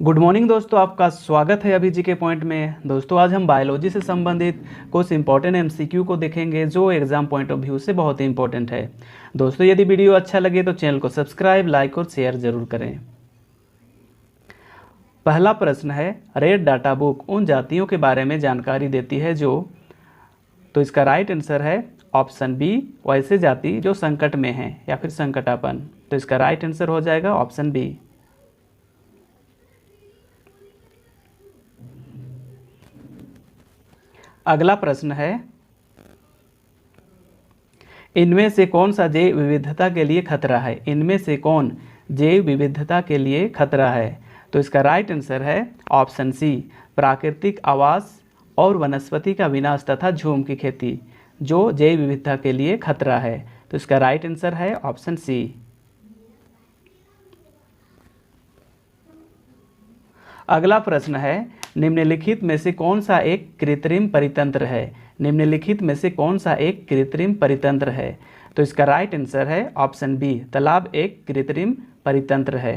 Good morning दोस्तों, आपका स्वागत है अभी जी के पॉइंट में। दोस्तों आज हम बायोलॉजी से संबंधित कुछ इंपॉर्टेंट एमसीक्यू को देखेंगे जो एग्जाम पॉइंट ऑफ व्यू से बहुत ही इंपॉर्टेंट है। दोस्तों यदि वीडियो अच्छा लगे तो चैनल को सब्सक्राइब, लाइक और शेयर जरूर करें। पहला प्रश्न है, रेड डाटा बुक उन जातियों के बारे में जानकारी देती है जो, तो इसका राइट आंसर है ऑप्शन बी, वैसे जाति जो संकट में हैं या फिर संकटापन। तो इसका राइट आंसर हो जाएगा ऑप्शन बी। अगला प्रश्न है, इनमें से कौन सा जैव विविधता के लिए खतरा है? इनमें से कौन जैव विविधता के लिए खतरा है? तो इसका राइट आंसर है ऑप्शन सी, प्राकृतिक आवास और वनस्पति का विनाश तथा झूम की खेती जो जैव विविधता के लिए खतरा है। तो इसका राइट आंसर है ऑप्शन सी। अगला प्रश्न है, निम्नलिखित में से कौन सा एक कृत्रिम परितंत्र है? निम्नलिखित में से कौन सा एक कृत्रिम परितंत्र है? तो इसका राइट आंसर है ऑप्शन बी, तालाब एक कृत्रिम परितंत्र है।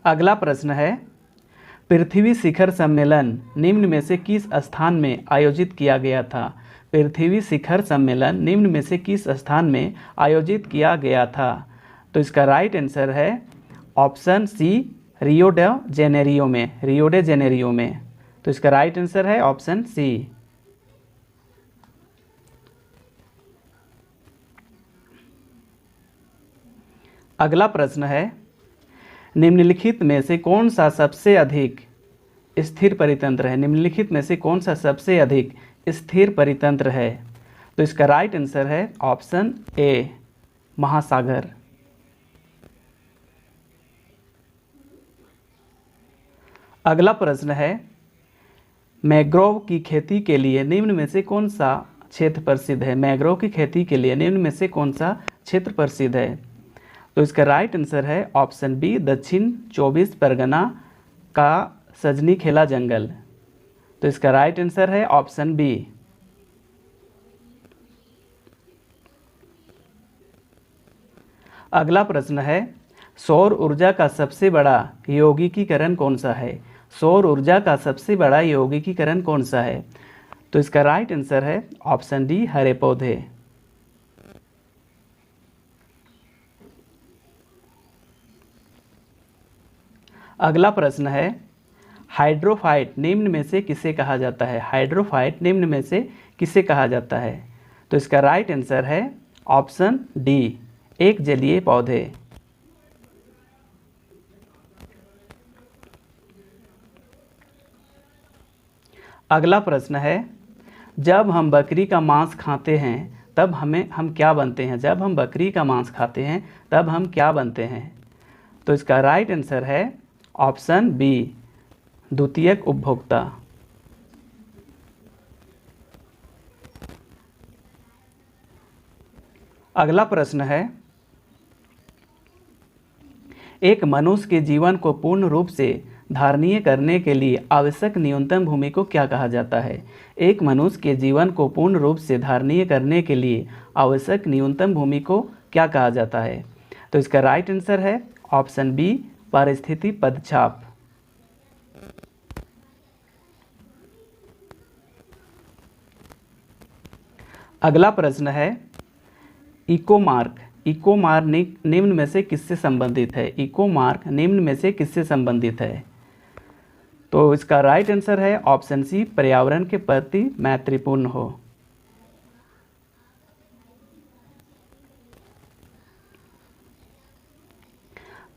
अगला प्रश्न है, पृथ्वी शिखर सम्मेलन निम्न में से किस स्थान में आयोजित किया गया था? पृथ्वी शिखर सम्मेलन निम्न में से किस स्थान में आयोजित किया गया था? तो इसका राइट आंसर है option C, Rio de Janeiro में, रियो डे जेनेरियो में। तो इसका राइट आंसर है ऑप्शन सी। अगला प्रश्न है, निम्नलिखित में से कौन सा सबसे अधिक स्थिर परितंत्र है? निम्नलिखित में से कौन सा सबसे अधिक स्थिर परितंत्र है? तो इसका राइट आंसर है ऑप्शन ए, महासागर। अगला प्रश्न है, मैंग्रोव की खेती के लिए निम्न में से कौन सा क्षेत्र प्रसिद्ध है? मैंग्रोव की खेती के लिए निम्न में से कौन सा क्षेत्र प्रसिद्ध है? तो इसका राइट आंसर है ऑप्शन बी, दक्षिण 24 परगना का सजनीखेला जंगल। तो इसका राइट आंसर है ऑप्शन बी। अगला प्रश्न है, सौर ऊर्जा का सबसे बड़ा यौगिकीकरण कौन सा है? सौर ऊर्जा का सबसे बड़ा यौगिकीकरण कौन सा है? तो इसका राइट आंसर है ऑप्शन डी, हरे पौधे। अगला प्रश्न है, हाइड्रोफाइट निम्न में से किसे कहा जाता है? हाइड्रोफाइट निम्न में से किसे कहा जाता है? तो इसका राइट आंसर है ऑप्शन डी, एक जलीय पौधे। अगला प्रश्न है, जब हम बकरी का मांस खाते हैं तब हम क्या बनते हैं? जब हम बकरी का मांस खाते हैं तब हम क्या बनते हैं? तो इसका राइट आंसर है ऑप्शन बी, द्वितीयक उपभोक्ता। अगला प्रश्न है, एक मनुष्य के जीवन को पूर्ण रूप से धारणीय करने के लिए आवश्यक न्यूनतम भूमि को क्या कहा जाता है? एक मनुष्य के जीवन को पूर्ण रूप से धारणीय करने के लिए आवश्यक न्यूनतम भूमि को क्या कहा जाता है? तो इसका राइट आंसर है ऑप्शन बी, पारिस्थितिकी पदचाप। अगला प्रश्न है, इकोमार्क निम्न में से किससे संबंधित है? इकोमार्क निम्न में से किससे संबंधित है? तो इसका राइट आंसर है ऑप्शन सी, पर्यावरण के प्रति मैत्रीपूर्ण हो।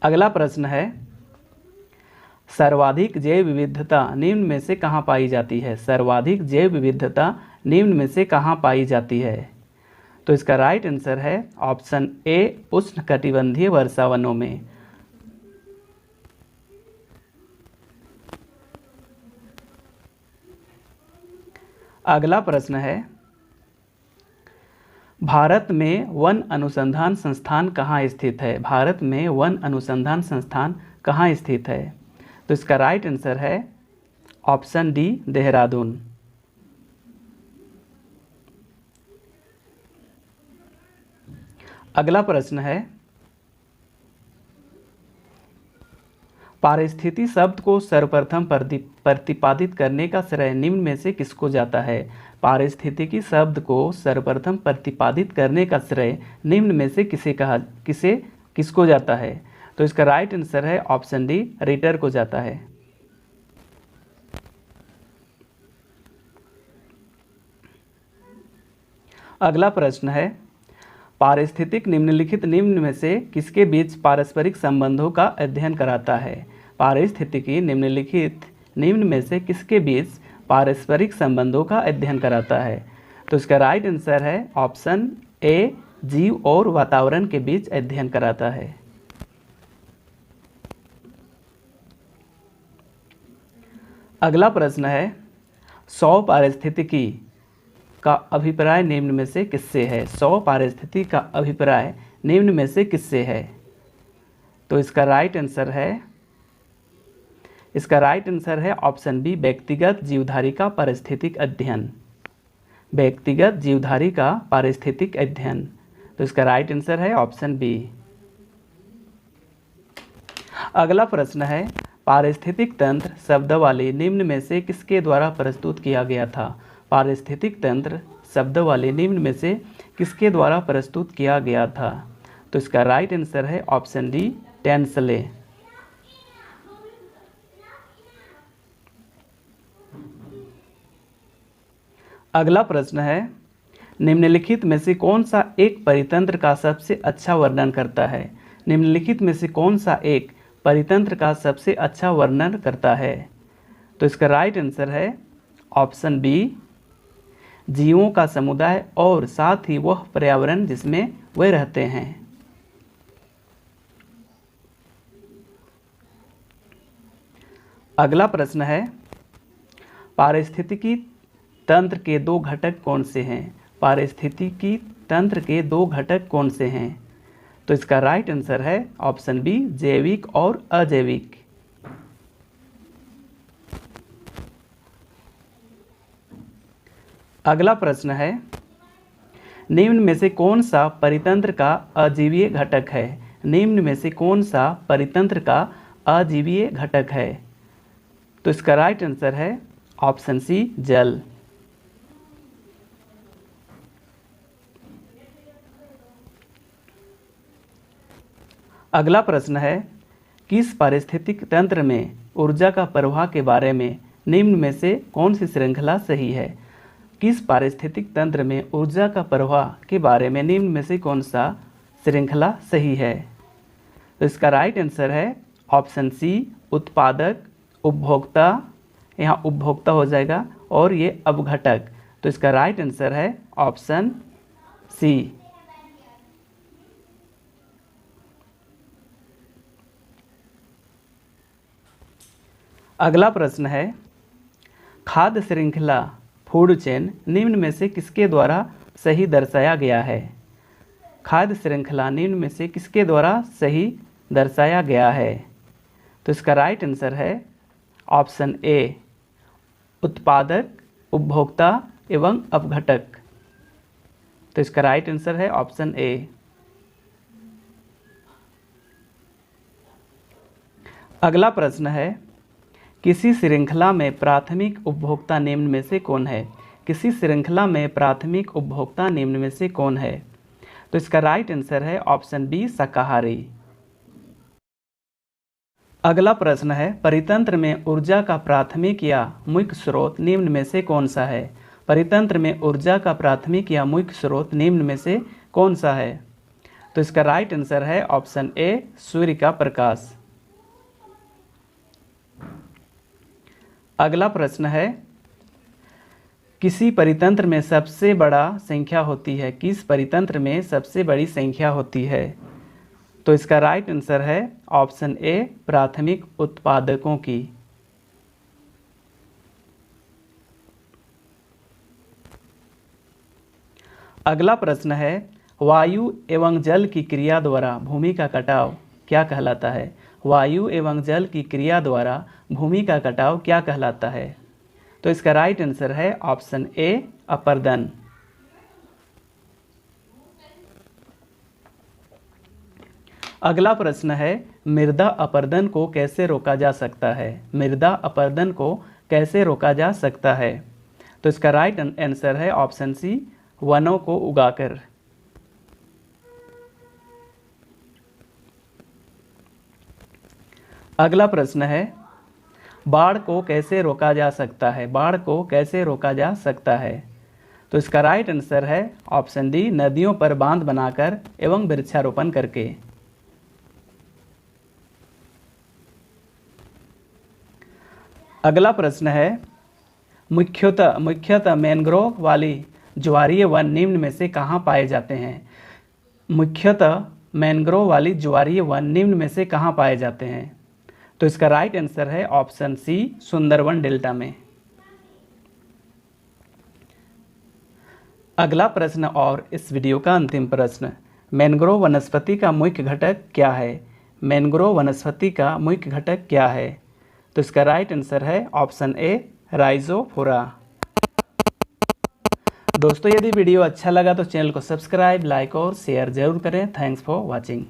अगला प्रश्न है, सर्वाधिक जैव विविधता निम्न में से कहाँ पाई जाती है? सर्वाधिक जैव विविधता निम्न में से कहाँ पाई जाती है? तो इसका राइट आंसर है ऑप्शन ए, उष्णकटिबंधीय वर्षावनों में। अगला प्रश्न है, भारत में वन अनुसंधान संस्थान कहाँ स्थित है? भारत में वन अनुसंधान संस्थान कहाँ स्थित है? तो इसका राइट आंसर है ऑप्शन डी, देहरादून। अगला प्रश्न है, पारिस्थिति शब्द को सर्वप्रथम प्रतिपादित करने का श्रेय निम्न में से किसको जाता है? पारिस्थितिकी शब्द को सर्वप्रथम प्रतिपादित करने का श्रेय निम्न में से किसको जाता है? तो इसका राइट आंसर है ऑप्शन डी, रिटर को जाता है। अगला प्रश्न है, पारिस्थितिक निम्नलिखित निम्न में से किसके बीच पारस्परिक संबंधों का अध्ययन कराता है? पारिस्थितिकी निम्नलिखित निम्न में से किसके बीच पारस्परिक संबंधों का अध्ययन कराता है? तो इसका राइट आंसर है ऑप्शन ए, जीव और वातावरण के बीच अध्ययन कराता है। अगला प्रश्न है, 100 पारिस्थितिकी का अभिप्राय निम्न में से किससे है? 100 पारिस्थितिकी का अभिप्राय निम्न में से किससे है? तो इसका राइट आंसर है ऑप्शन बी, व्यक्तिगत जीवधारी का पारिस्थितिक अध्ययन। व्यक्तिगत जीवधारी का पारिस्थितिक अध्ययन। तो इसका राइट आंसर है ऑप्शन बी। अगला प्रश्न है, पारिस्थितिक तंत्र शब्दावली निम्न में से किसके द्वारा प्रस्तुत किया गया था? पारिस्थितिक तंत्र शब्दावली निम्न में से किसके द्वारा प्रस्तुत किया गया था? तो इसका राइट आंसर है ऑप्शन डी, टेंसले। अगला प्रश्न है, निम्नलिखित में से कौन सा एक परितंत्र का सबसे अच्छा वर्णन करता है? निम्नलिखित में से कौन सा एक परितंत्र का सबसे अच्छा वर्णन करता है? तो इसका राइट आंसर है ऑप्शन बी, जीवों का समुदाय और साथ ही वह पर्यावरण जिसमें वे रहते हैं। अगला प्रश्न है, पारिस्थितिकी तंत्र के दो घटक कौन से हैं? पारिस्थितिकी तंत्र के दो घटक कौन से हैं? तो इसका राइट आंसर है ऑप्शन बी, जैविक और अजैविक। अगला प्रश्न है, निम्न में से कौन सा परितंत्र का अजीवीय घटक है? निम्न में से कौन सा परितंत्र का अजीवीय घटक है? तो इसका राइट आंसर है ऑप्शन सी, जल। अगला प्रश्न है, किस पारिस्थितिक तंत्र में ऊर्जा का प्रवाह के बारे में निम्न में से कौन सी श्रृंखला सही है? किस पारिस्थितिक तंत्र में ऊर्जा का प्रवाह के बारे में निम्न में से कौन सा श्रृंखला सही है? तो इसका राइट आंसर है ऑप्शन सी, उत्पादक, उपभोक्ता, यहाँ उपभोक्ता हो जाएगा, और ये अपघटक। तो इसका राइट आंसर है ऑप्शन सी। अगला प्रश्न है, खाद्य श्रृंखला फूड चेन निम्न में से किसके द्वारा सही दर्शाया गया है? खाद्य श्रृंखला निम्न में से किसके द्वारा सही दर्शाया गया है? तो इसका राइट आंसर है ऑप्शन ए, उत्पादक, उपभोक्ता एवं अपघटक। तो इसका राइट आंसर है ऑप्शन ए। अगला प्रश्न है, किसी श्रृंखला में प्राथमिक उपभोक्ता निम्न में से कौन है? किसी श्रृंखला में प्राथमिक उपभोक्ता निम्न में से कौन है? तो इसका राइट आंसर है ऑप्शन बी, शाकाहारी। अगला प्रश्न है, परितंत्र में ऊर्जा का प्राथमिक या मुख्य स्रोत निम्न में से कौन सा है? परितंत्र में ऊर्जा का प्राथमिक या मुख्य स्रोत निम्न में से कौन सा है? तो इसका राइट आंसर है ऑप्शन ए, सूर्य का प्रकाश। अगला प्रश्न है, किसी परितंत्र में सबसे बड़ा संख्या होती है? किस परितंत्र में सबसे बड़ी संख्या होती है? तो इसका राइट आंसर है ऑप्शन ए, प्राथमिक उत्पादकों की। अगला प्रश्न है, वायु एवं जल की क्रिया द्वारा भूमि का कटाव क्या कहलाता है? वायु एवं जल की क्रिया द्वारा भूमि का कटाव क्या कहलाता है? तो इसका राइट आंसर है ऑप्शन ए, अपरदन। अगला प्रश्न है, मृदा अपरदन को कैसे रोका जा सकता है? मृदा अपरदन को कैसे रोका जा सकता है? तो इसका राइट आंसर है ऑप्शन सी, वनों को उगाकर। अगला प्रश्न है, बाढ़ को कैसे रोका जा सकता है? बाढ़ को कैसे रोका जा सकता है? तो इसका राइट आंसर है ऑप्शन डी, नदियों पर बांध बनाकर एवं वृक्षारोपण करके। अगला प्रश्न है, मुख्यतः मैंग्रोव वाली ज्वारीय वन निम्न में से कहाँ पाए जाते हैं? मुख्यतः मैंग्रोव वाली ज्वारीय वन निम्न में से कहाँ पाए जाते हैं? तो इसका राइट आंसर है ऑप्शन सी, सुंदरवन डेल्टा में। अगला प्रश्न और इस वीडियो का अंतिम प्रश्न, मैंग्रोव वनस्पति का मुख्य घटक क्या है? मैंग्रोव वनस्पति का मुख्य घटक क्या है? तो इसका राइट आंसर है ऑप्शन ए, राइजोफोरा। दोस्तों, यदि वीडियो अच्छा लगा तो चैनल को सब्सक्राइब, लाइक और शेयर जरूर करें। Thanks for watching.